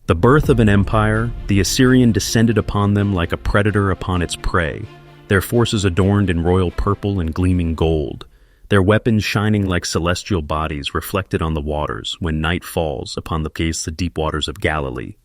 The birth of an empire, the Assyrian descended upon them like a predator upon its prey, their forces adorned in royal purple and gleaming gold, their weapons shining like celestial bodies reflected on the waters when night falls upon the deep waters of Galilee.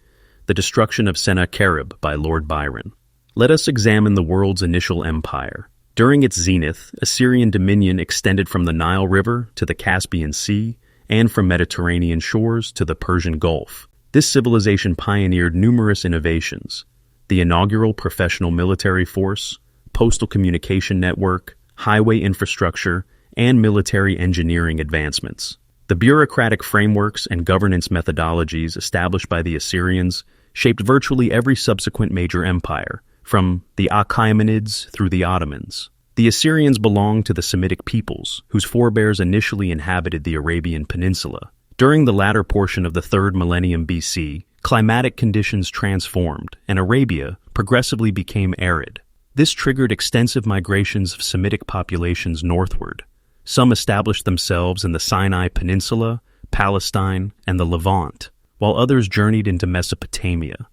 The destruction of Sennacherib by Lord Byron. Let us examine the world's initial empire. During its zenith, Assyrian dominion extended from the Nile River to the Caspian Sea and from Mediterranean shores to the Persian Gulf. This civilization pioneered numerous innovations: the inaugural professional military force, postal communication network, highway infrastructure, and military engineering advancements. The bureaucratic frameworks and governance methodologies established by the Assyrians shaped virtually every subsequent major empire, from the Achaemenids through the Ottomans. The Assyrians belonged to the Semitic peoples, whose forebears initially inhabited the Arabian Peninsula. During the latter portion of the 3rd millennium BC, climatic conditions transformed, and Arabia progressively became arid. This triggered extensive migrations of Semitic populations northward. Some established themselves in the Sinai Peninsula, Palestine, and the Levant, while others journeyed into Mesopotamia.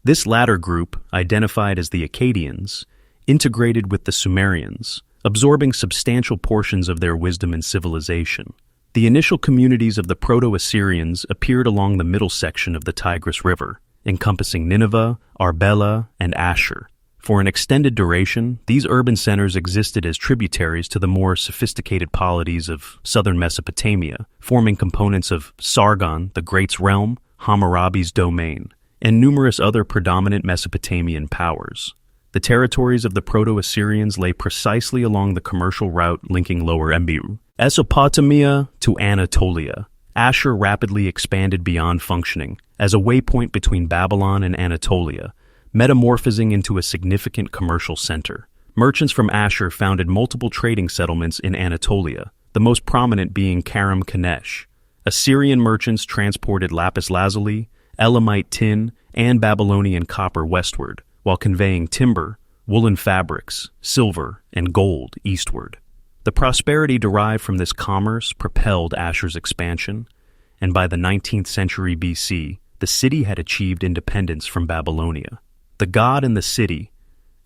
This latter group, identified as the Akkadians, integrated with the Sumerians, absorbing substantial portions of their wisdom and civilization. The initial communities of the Proto-Assyrians appeared along the middle section of the Tigris River, encompassing Nineveh, Arbela, and Ashur. For an extended duration, these urban centers existed as tributaries to the more sophisticated polities of southern Mesopotamia, forming components of Sargon the Great's realm, Hammurabi's domain, and numerous other predominant Mesopotamian powers. The territories of the Proto-Assyrians lay precisely along the commercial route linking Lower Mesopotamia to Anatolia. Ashur rapidly expanded beyond functioning as a waypoint between Babylon and Anatolia, metamorphosing into a significant commercial center. Merchants from Ashur founded multiple trading settlements in Anatolia, the most prominent being Karum Kanesh. Assyrian merchants transported lapis lazuli, Elamite tin, and Babylonian copper westward, while conveying timber, woolen fabrics, silver, and gold eastward. The prosperity derived from this commerce propelled Ashur's expansion, and by the 19th century BC, the city had achieved independence from Babylonia. The god in the city,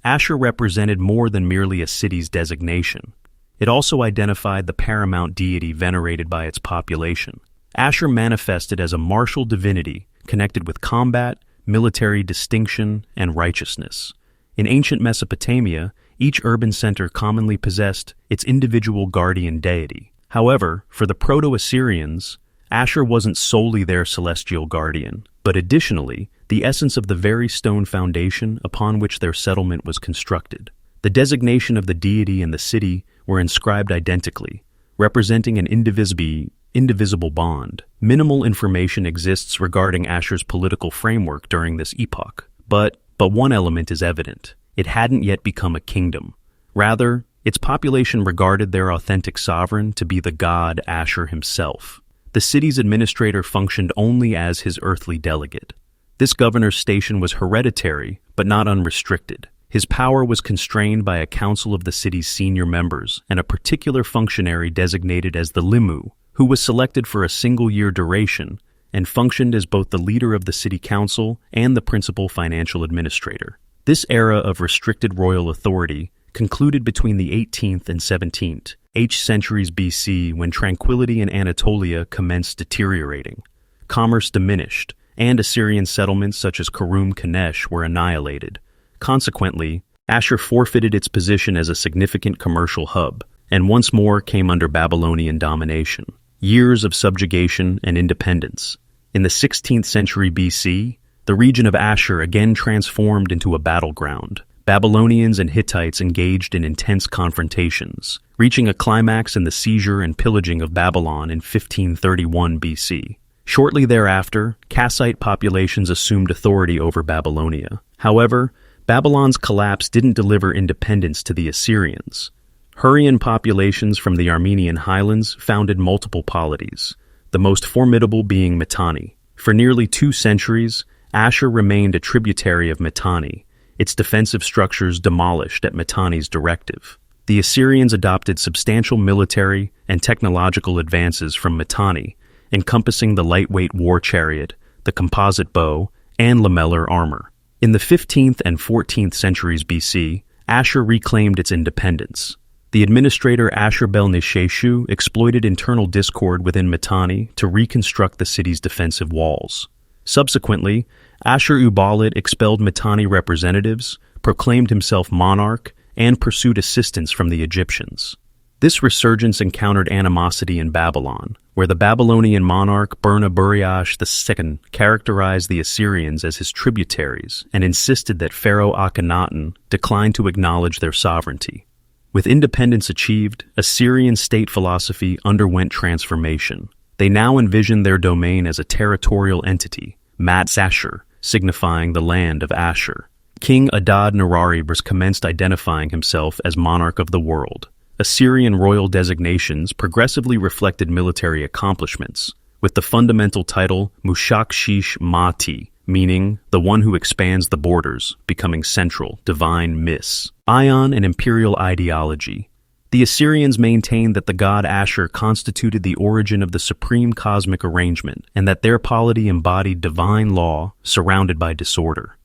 Ashur represented more than merely a city's designation. It also identified the paramount deity venerated by its population. Ashur manifested as a martial divinity connected with combat, military distinction, and righteousness. In ancient Mesopotamia, each urban center commonly possessed its individual guardian deity. However, for the Proto-Assyrians, Ashur wasn't solely their celestial guardian, but additionally, the essence of the very stone foundation upon which their settlement was constructed. The designation of the deity and the city were inscribed identically, representing an indivisible bond. Minimal information exists regarding Ashur's political framework during this epoch, but one element is evident. It hadn't yet become a kingdom. Rather, its population regarded their authentic sovereign to be the god Ashur himself. The city's administrator functioned only as his earthly delegate. This governor's station was hereditary, but not unrestricted. His power was constrained by a council of the city's senior members and a particular functionary designated as the Limu, who was selected for a single-year duration and functioned as both the leader of the city council and the principal financial administrator. This era of restricted royal authority concluded between the 18th and 17th centuries BC, when tranquility in Anatolia commenced deteriorating. Commerce diminished, and Assyrian settlements such as Karum Kanesh were annihilated. Consequently, Ashur forfeited its position as a significant commercial hub, and once more came under Babylonian domination. Years of subjugation and independence. In the 16th century BC, the region of Ashur again transformed into a battleground. Babylonians and Hittites engaged in intense confrontations, reaching a climax in the seizure and pillaging of Babylon in 1531 BC. Shortly thereafter, Kassite populations assumed authority over Babylonia. However, Babylon's collapse didn't deliver independence to the Assyrians. Hurrian populations from the Armenian highlands founded multiple polities, the most formidable being Mitanni. For nearly 2 centuries, Ashur remained a tributary of Mitanni, its defensive structures demolished at Mitanni's directive. The Assyrians adopted substantial military and technological advances from Mitanni, encompassing the lightweight war chariot, the composite bow, and lamellar armor. In the 15th and 14th centuries BC, Ashur reclaimed its independence. The administrator Ashurbanipal exploited internal discord within Mitanni to reconstruct the city's defensive walls. Subsequently, Ashur-uballit expelled Mitanni representatives, proclaimed himself monarch, and pursued assistance from the Egyptians. This resurgence encountered animosity in Babylon, where the Babylonian monarch Burnaburiash II characterized the Assyrians as his tributaries and insisted that Pharaoh Akhenaten declined to acknowledge their sovereignty. With independence achieved, Assyrian state philosophy underwent transformation. They now envisioned their domain as a territorial entity, Mat-Ashur, signifying the land of Ashur. King Adad-nirari commenced identifying himself as monarch of the world. Assyrian royal designations progressively reflected military accomplishments, with the fundamental title Mushakshish Mati, meaning the one who expands the borders, becoming central, divine miss. Ion and imperial ideology. The Assyrians maintained that the god Ashur constituted the origin of the supreme cosmic arrangement and that their polity embodied divine law surrounded by disorder.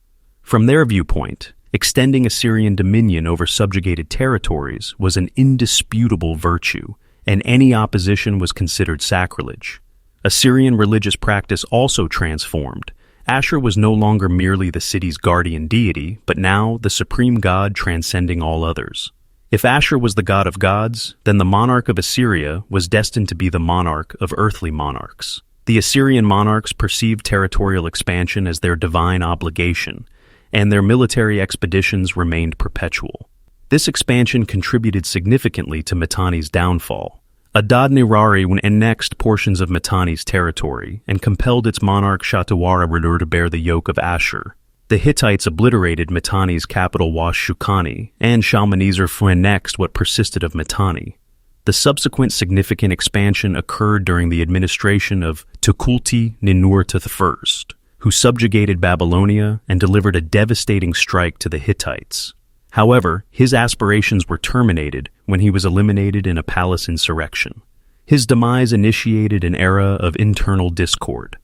From their viewpoint, extending Assyrian dominion over subjugated territories was an indisputable virtue, and any opposition was considered sacrilege. Assyrian religious practice also transformed. Ashur was no longer merely the city's guardian deity, but now the supreme god transcending all others. If Ashur was the god of gods, then the monarch of Assyria was destined to be the monarch of earthly monarchs. The Assyrian monarchs perceived territorial expansion as their divine obligation, and their military expeditions remained perpetual. This expansion contributed significantly to Mitanni's downfall. Adad-nirari annexed portions of Mitanni's territory and compelled its monarch Shatawara to bear the yoke of Ashur. The Hittites obliterated Mitanni's capital Wash-Shukani, and Shalmaneser annexed what persisted of Mitanni. The subsequent significant expansion occurred during the administration of Tukulti-Ninurta I, who subjugated Babylonia and delivered a devastating strike to the Hittites. However, his aspirations were terminated when he was eliminated in a palace insurrection. His demise initiated an era of internal discord.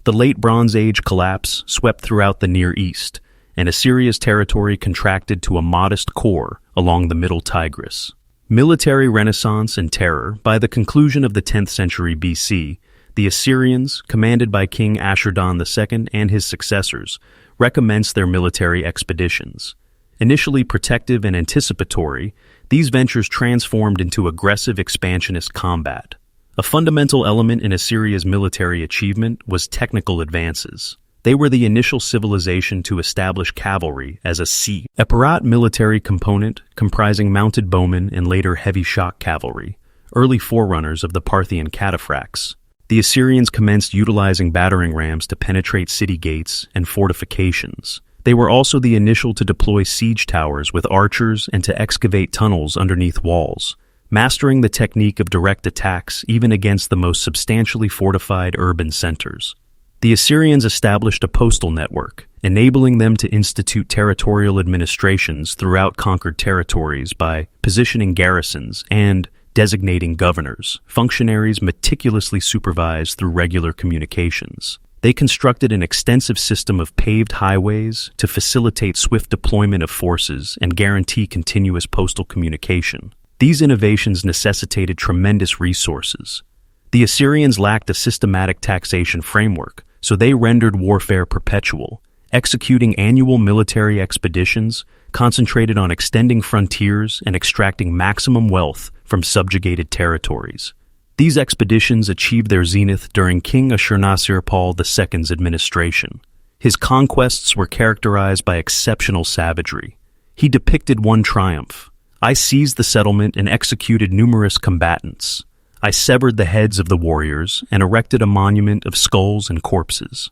The Late Bronze Age collapse swept throughout the Near East, and Assyria's territory contracted to a modest core along the Middle Tigris. Military renaissance and terror. By the conclusion of the 10th century BC, the Assyrians, commanded by King Ashurbanipal II and his successors, recommenced their military expeditions. Initially protective and anticipatory, these ventures transformed into aggressive expansionist combat. A fundamental element in Assyria's military achievement was technical advances. They were the initial civilization to establish cavalry as a separate military component comprising mounted bowmen and later heavy shock cavalry, early forerunners of the Parthian cataphracts. The Assyrians commenced utilizing battering rams to penetrate city gates and fortifications. They were also the initial to deploy siege towers with archers and to excavate tunnels underneath walls, mastering the technique of direct attacks even against the most substantially fortified urban centers. The Assyrians established a postal network, enabling them to institute territorial administrations throughout conquered territories by positioning garrisons and designating governors, functionaries meticulously supervised through regular communications. They constructed an extensive system of paved highways to facilitate swift deployment of forces and guarantee continuous postal communication. These innovations necessitated tremendous resources. The Assyrians lacked a systematic taxation framework, so they rendered warfare perpetual, executing annual military expeditions concentrated on extending frontiers and extracting maximum wealth from subjugated territories. These expeditions achieved their zenith during King Ashurnasirpal II's administration. His conquests were characterized by exceptional savagery. He depicted one triumph: "I seized the settlement and executed numerous combatants. I severed the heads of the warriors and erected a monument of skulls and corpses.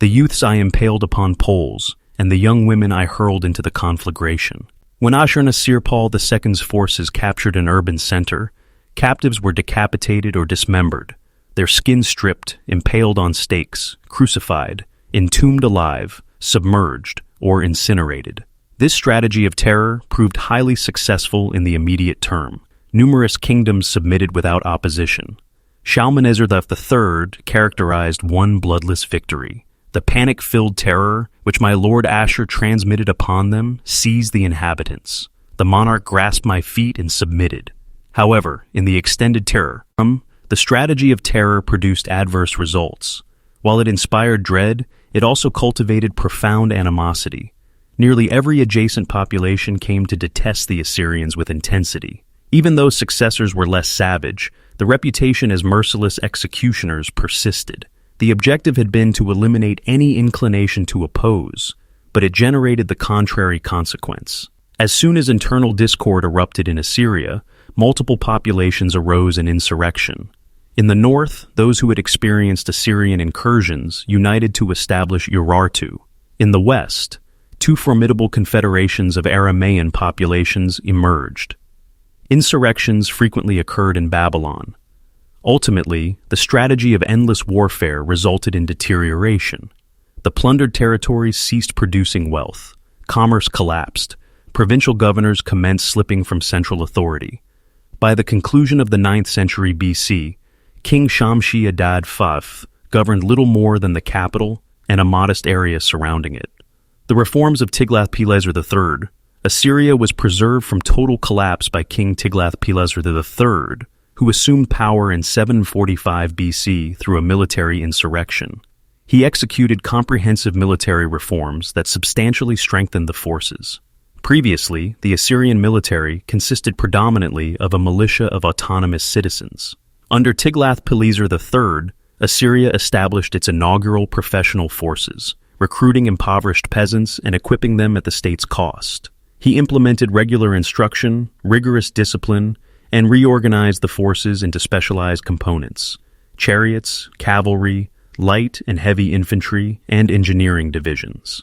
The youths I impaled upon poles, and the young women I hurled into the conflagration." When Ashurnasirpal II's forces captured an urban center, captives were decapitated or dismembered, their skin stripped, impaled on stakes, crucified, entombed alive, submerged, or incinerated. This strategy of terror proved highly successful in the immediate term. Numerous kingdoms submitted without opposition. Shalmaneser III characterized one bloodless victory, The panic-filled terror, which my lord Ashur transmitted upon them, seized the inhabitants. The monarch grasped my feet and submitted. However, in the extended terror, the strategy of terror produced adverse results. While it inspired dread, it also cultivated profound animosity. Nearly every adjacent population came to detest the Assyrians with intensity. Even though successors were less savage, the reputation as merciless executioners persisted. The objective had been to eliminate any inclination to oppose, but it generated the contrary consequence. As soon as internal discord erupted in Assyria, multiple populations arose in insurrection. In the north, those who had experienced Assyrian incursions united to establish Urartu. In the west, two formidable confederations of Aramaean populations emerged. Insurrections frequently occurred in Babylon. Ultimately, the strategy of endless warfare resulted in deterioration. The plundered territories ceased producing wealth. Commerce collapsed. Provincial governors commenced slipping from central authority. By the conclusion of the 9th century BC, King Shamshi-Adad IV governed little more than the capital and a modest area surrounding it. The reforms of Tiglath-Pileser III, Assyria was preserved from total collapse by King Tiglath-Pileser III, who assumed power in 745 BC through a military insurrection. He executed comprehensive military reforms that substantially strengthened the forces. Previously, the Assyrian military consisted predominantly of a militia of autonomous citizens. Under Tiglath-Pileser III, Assyria established its inaugural professional forces, recruiting impoverished peasants and equipping them at the state's cost. He implemented regular instruction, rigorous discipline, and reorganized the forces into specialized components: chariots, cavalry, light and heavy infantry, and engineering divisions.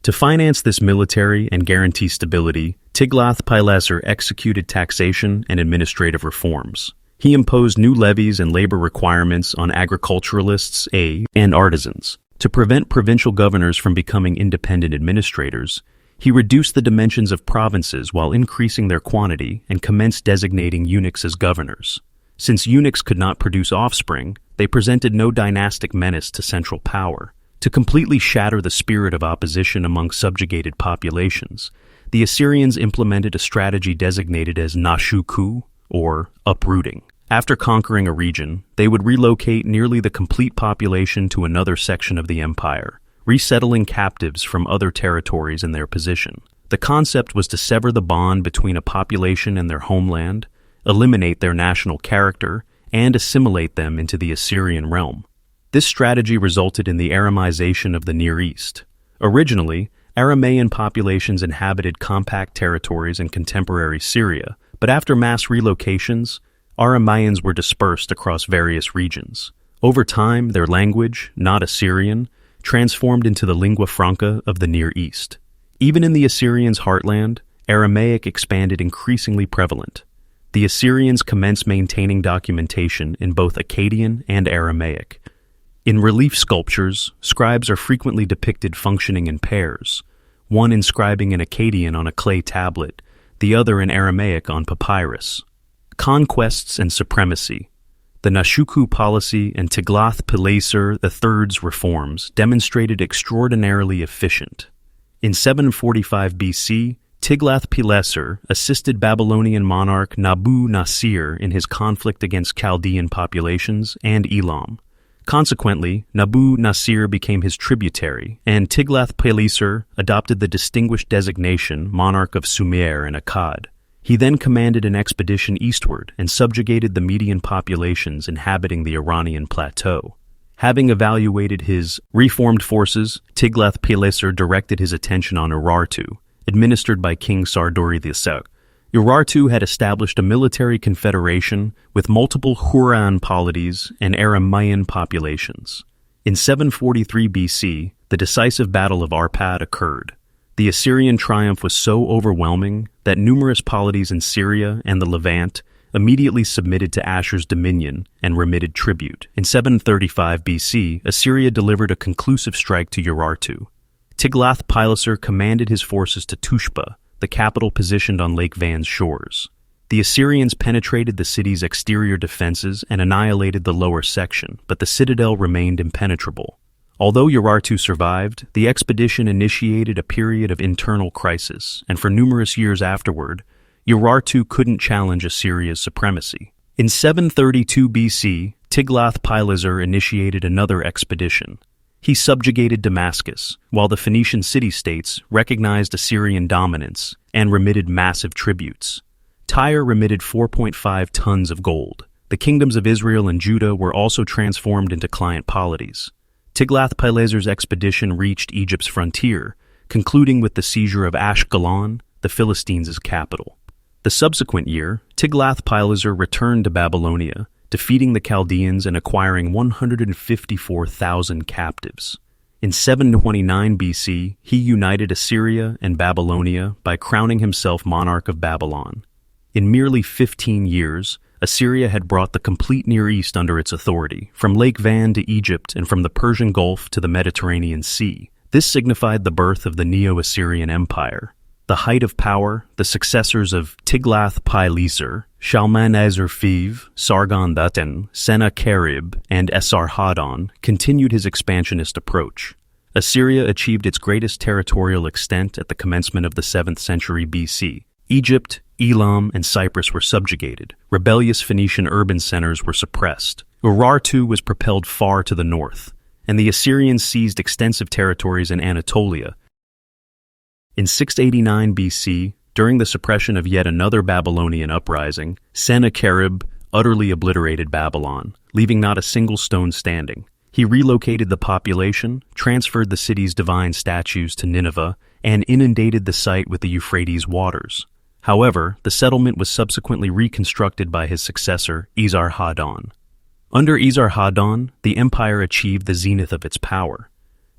To finance this military and guarantee stability, Tiglath-Pileser executed taxation and administrative reforms. He imposed new levies and labor requirements on agriculturalists and artisans. To prevent provincial governors from becoming independent administrators, he reduced the dimensions of provinces while increasing their quantity and commenced designating eunuchs as governors. Since eunuchs could not produce offspring, they presented no dynastic menace to central power. To completely shatter the spirit of opposition among subjugated populations, the Assyrians implemented a strategy designated as nashuku, or uprooting. After conquering a region, they would relocate nearly the complete population to another section of the empire, resettling captives from other territories in their position. The concept was to sever the bond between a population and their homeland, eliminate their national character, and assimilate them into the Assyrian realm. This strategy resulted in the Aramization of the Near East. Originally, Aramaean populations inhabited compact territories in contemporary Syria, but after mass relocations, Aramaeans were dispersed across various regions. Over time, their language, not Assyrian, transformed into the lingua franca of the Near East. Even in the Assyrians' heartland, Aramaic expanded increasingly prevalent. The Assyrians commenced maintaining documentation in both Akkadian and Aramaic. In relief sculptures, scribes are frequently depicted functioning in pairs, one inscribing in Akkadian on a clay tablet, the other in Aramaic on papyrus. Conquests and supremacy. The Nashuku policy and Tiglath-Pileser III's reforms demonstrated extraordinarily efficient. In 745 BC, Tiglath-Pileser assisted Babylonian monarch Nabu-Nasir in his conflict against Chaldean populations and Elam. Consequently, Nabu-Nasir became his tributary, and Tiglath-Pileser adopted the distinguished designation monarch of Sumer and Akkad. He then commanded an expedition eastward and subjugated the Median populations inhabiting the Iranian plateau. Having evaluated his reformed forces, Tiglath-Pileser directed his attention on Urartu, administered by King Sargon II. Urartu had established a military confederation with multiple Huran polities and Aramaean populations. In 743 BC, the decisive Battle of Arpad occurred. The Assyrian triumph was so overwhelming that numerous polities in Syria and the Levant immediately submitted to Ashur's dominion and remitted tribute. In 735 BC, Assyria delivered a conclusive strike to Urartu. Tiglath-Pileser commanded his forces to Tushpa, the capital positioned on Lake Van's shores. The Assyrians penetrated the city's exterior defenses and annihilated the lower section, but the citadel remained impenetrable. Although Urartu survived, the expedition initiated a period of internal crisis, and for numerous years afterward, Urartu couldn't challenge Assyria's supremacy. In 732 BC, Tiglath-Pileser initiated another expedition. He subjugated Damascus, while the Phoenician city-states recognized Assyrian dominance and remitted massive tributes. Tyre remitted 4.5 tons of gold. The kingdoms of Israel and Judah were also transformed into client polities. Tiglath-Pileser's expedition reached Egypt's frontier, concluding with the seizure of Ashkelon, the Philistines' capital. The subsequent year, Tiglath-Pileser returned to Babylonia, defeating the Chaldeans and acquiring 154,000 captives. In 729 BC, he united Assyria and Babylonia by crowning himself monarch of Babylon. In merely 15 years, Assyria had brought the complete Near East under its authority, from Lake Van to Egypt and from the Persian Gulf to the Mediterranean Sea. This signified the birth of the Neo-Assyrian Empire. The height of power, the successors of Tiglath-Pileser, Shalmaneser V, Sargon II, Sennacherib, and Esarhaddon, continued his expansionist approach. Assyria achieved its greatest territorial extent at the commencement of the 7th century BC. Egypt, Elam, and Cyprus were subjugated. Rebellious Phoenician urban centers were suppressed. Urartu was propelled far to the north, and the Assyrians seized extensive territories in Anatolia. In 689 BC, during the suppression of yet another Babylonian uprising, Sennacherib utterly obliterated Babylon, leaving not a single stone standing. He relocated the population, transferred the city's divine statues to Nineveh, and inundated the site with the Euphrates waters. However, the settlement was subsequently reconstructed by his successor, Esarhaddon. Under Esarhaddon, the empire achieved the zenith of its power.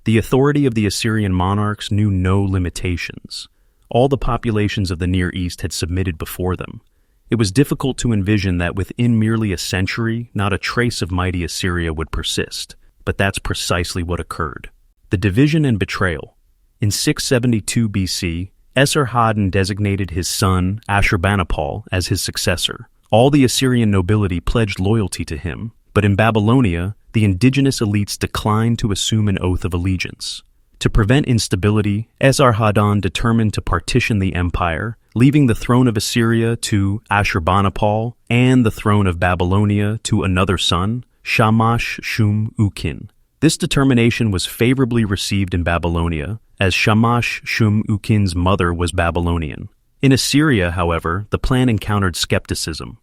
The authority of the Assyrian monarchs knew no limitations. All the populations of the Near East had submitted before them. It was difficult to envision that within merely a century, not a trace of mighty Assyria would persist. But that's precisely what occurred. The division and betrayal. In 672 BC, Esarhaddon designated his son, Ashurbanipal, as his successor. All the Assyrian nobility pledged loyalty to him, but in Babylonia, the indigenous elites declined to assume an oath of allegiance. To prevent instability, Esarhaddon determined to partition the empire, leaving the throne of Assyria to Ashurbanipal and the throne of Babylonia to another son, Shamash-shum-ukin. This determination was favorably received in Babylonia, as Shamash-shum-ukin's mother was Babylonian. In Assyria, however, the plan encountered skepticism.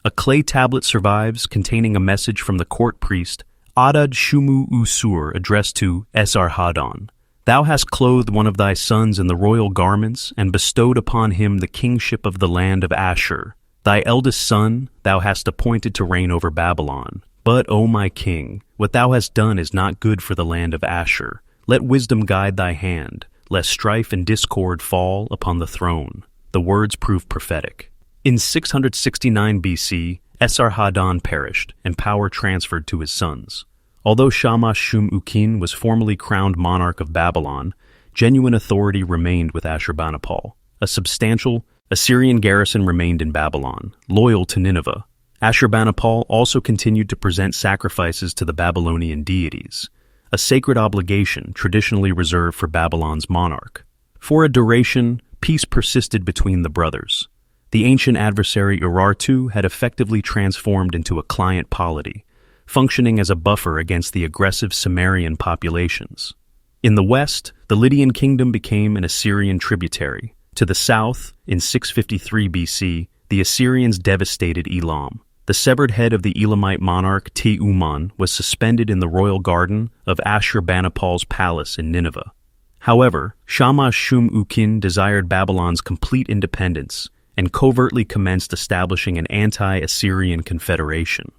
A clay tablet survives containing a message from the court priest Adad-shumu-usur addressed to Esarhaddon. Thou hast clothed one of thy sons in the royal garments and bestowed upon him the kingship of the land of Ashur. Thy eldest son thou hast appointed to reign over Babylon. But, O my king, what thou hast done is not good for the land of Ashur. Let wisdom guide thy hand, lest strife and discord fall upon the throne. The words prove prophetic. In 669 BC, Esarhaddon perished, and power transferred to his sons. Although Shamash-shum-ukin was formally crowned monarch of Babylon, genuine authority remained with Ashurbanipal. A substantial Assyrian garrison remained in Babylon, loyal to Nineveh. Ashurbanipal also continued to present sacrifices to the Babylonian deities, a sacred obligation traditionally reserved for Babylon's monarch. For a duration, peace persisted between the brothers. The ancient adversary Urartu had effectively transformed into a client polity, functioning as a buffer against the aggressive Sumerian populations. In the west, the Lydian kingdom became an Assyrian tributary. To the south, in 653 BC, the Assyrians devastated Elam. The severed head of the Elamite monarch Te-Uman was suspended in the royal garden of Ashurbanipal's palace in Nineveh. However, Shamash-shum-ukin desired Babylon's complete independence and covertly commenced establishing an anti-Assyrian confederation.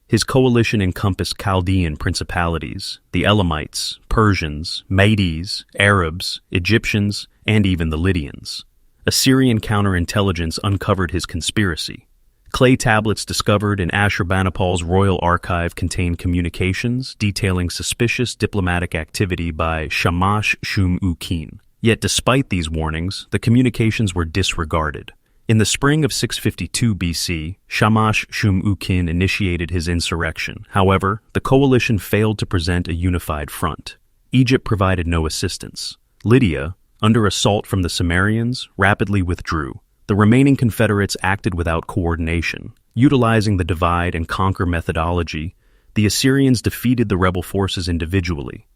His coalition encompassed Chaldean principalities, the Elamites, Persians, Medes, Arabs, Egyptians, and even the Lydians. Assyrian counterintelligence uncovered his conspiracy. Clay tablets discovered in Ashurbanipal's royal archive contained communications detailing suspicious diplomatic activity by Shamash-shum-ukin. Yet despite these warnings, the communications were disregarded. In the spring of 652 BC, Shamash-shum-ukin initiated his insurrection. However, the coalition failed to present a unified front. Egypt provided no assistance. Lydia, under assault from the Sumerians, rapidly withdrew. The remaining confederates acted without coordination. Utilizing the divide-and-conquer methodology, the Assyrians defeated the rebel forces individually.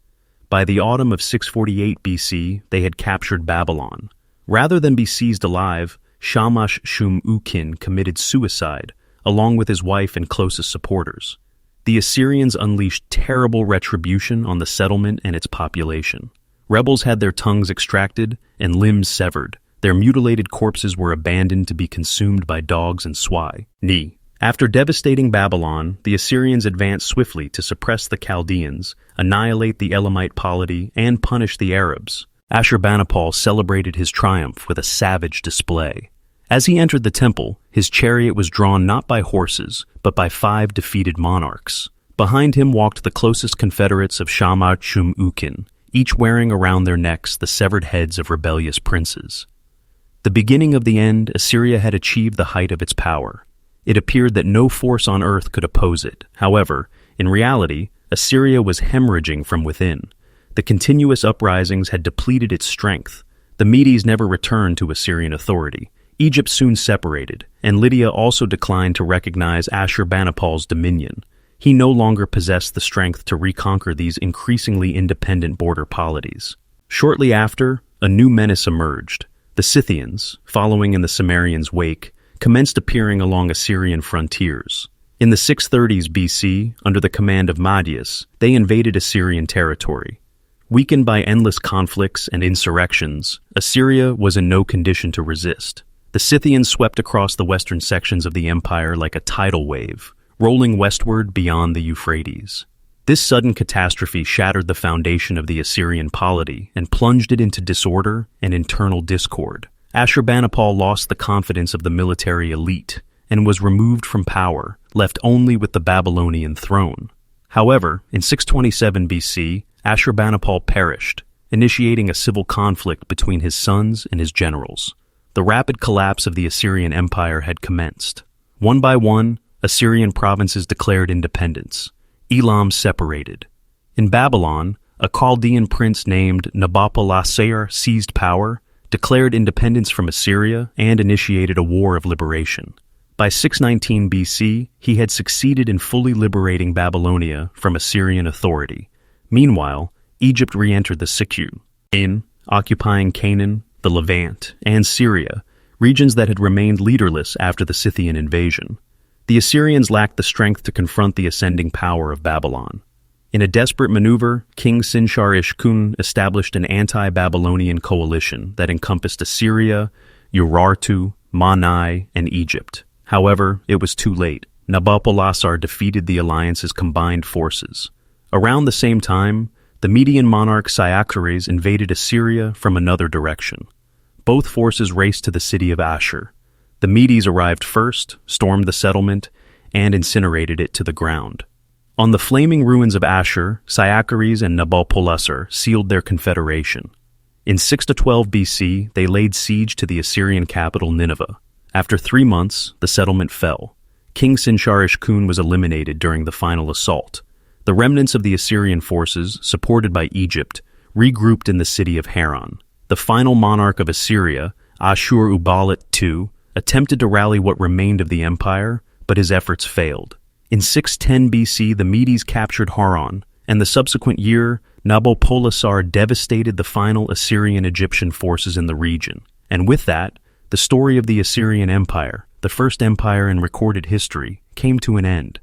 By the autumn of 648 BC, they had captured Babylon. Rather than be seized alive, Shamash-shum-ukin committed suicide, along with his wife and closest supporters. The Assyrians unleashed terrible retribution on the settlement and its population. Rebels had their tongues extracted and limbs severed. Their mutilated corpses were abandoned to be consumed by dogs and swine. After devastating Babylon, the Assyrians advanced swiftly to suppress the Chaldeans, annihilate the Elamite polity, and punish the Arabs. Ashurbanipal celebrated his triumph with a savage display. As he entered the temple, his chariot was drawn not by horses, but by 5 defeated monarchs. Behind him walked the closest confederates of Shamash-shum-ukin, each wearing around their necks the severed heads of rebellious princes. The beginning of the end, Assyria had achieved the height of its power. It appeared that no force on earth could oppose it. However, in reality, Assyria was hemorrhaging from within. The continuous uprisings had depleted its strength. The Medes never returned to Assyrian authority. Egypt soon separated, and Lydia also declined to recognize Ashurbanipal's dominion. He no longer possessed the strength to reconquer these increasingly independent border polities. Shortly after, a new menace emerged. The Scythians, following in the Sumerians' wake, commenced appearing along Assyrian frontiers. In the 630s BC, under the command of Madius, they invaded Assyrian territory. Weakened by endless conflicts and insurrections, Assyria was in no condition to resist. The Scythians swept across the western sections of the empire like a tidal wave, rolling westward beyond the Euphrates. This sudden catastrophe shattered the foundation of the Assyrian polity and plunged it into disorder and internal discord. Ashurbanipal lost the confidence of the military elite and was removed from power, left only with the Babylonian throne. However, in 627 BC, Ashurbanipal perished, initiating a civil conflict between his sons and his generals. The rapid collapse of the Assyrian Empire had commenced. One by one, Assyrian provinces declared independence. Elam separated. In Babylon, a Chaldean prince named Nabopolassar seized power, declared independence from Assyria, and initiated a war of liberation. By 619 BC, he had succeeded in fully liberating Babylonia from Assyrian authority. Meanwhile, Egypt re-entered the Siku, occupying Canaan, the Levant, and Syria, regions that had remained leaderless after the Scythian invasion. The Assyrians lacked the strength to confront the ascending power of Babylon. In a desperate maneuver, King Sin-shar-ishkun established an anti-Babylonian coalition that encompassed Assyria, Urartu, Mannai, and Egypt. However, it was too late. Nabopolassar defeated the alliance's combined forces. Around the same time, the Median monarch Sennacherib invaded Assyria from another direction. Both forces raced to the city of Ashur. The Medes arrived first, stormed the settlement, and incinerated it to the ground. On the flaming ruins of Ashur, Sennacherib and Nabopolassar sealed their confederation. In 612 BC, they laid siege to the Assyrian capital Nineveh. After 3 months, the settlement fell. King Sin-shar-ishkun was eliminated during the final assault. The remnants of the Assyrian forces, supported by Egypt, regrouped in the city of Haran. The final monarch of Assyria, Ashur-uballit II, attempted to rally what remained of the empire, but his efforts failed. In 610 BC, the Medes captured Haran, and the subsequent year, Nabopolassar devastated the final Assyrian-Egyptian forces in the region. And with that, the story of the Assyrian Empire, the first empire in recorded history, came to an end.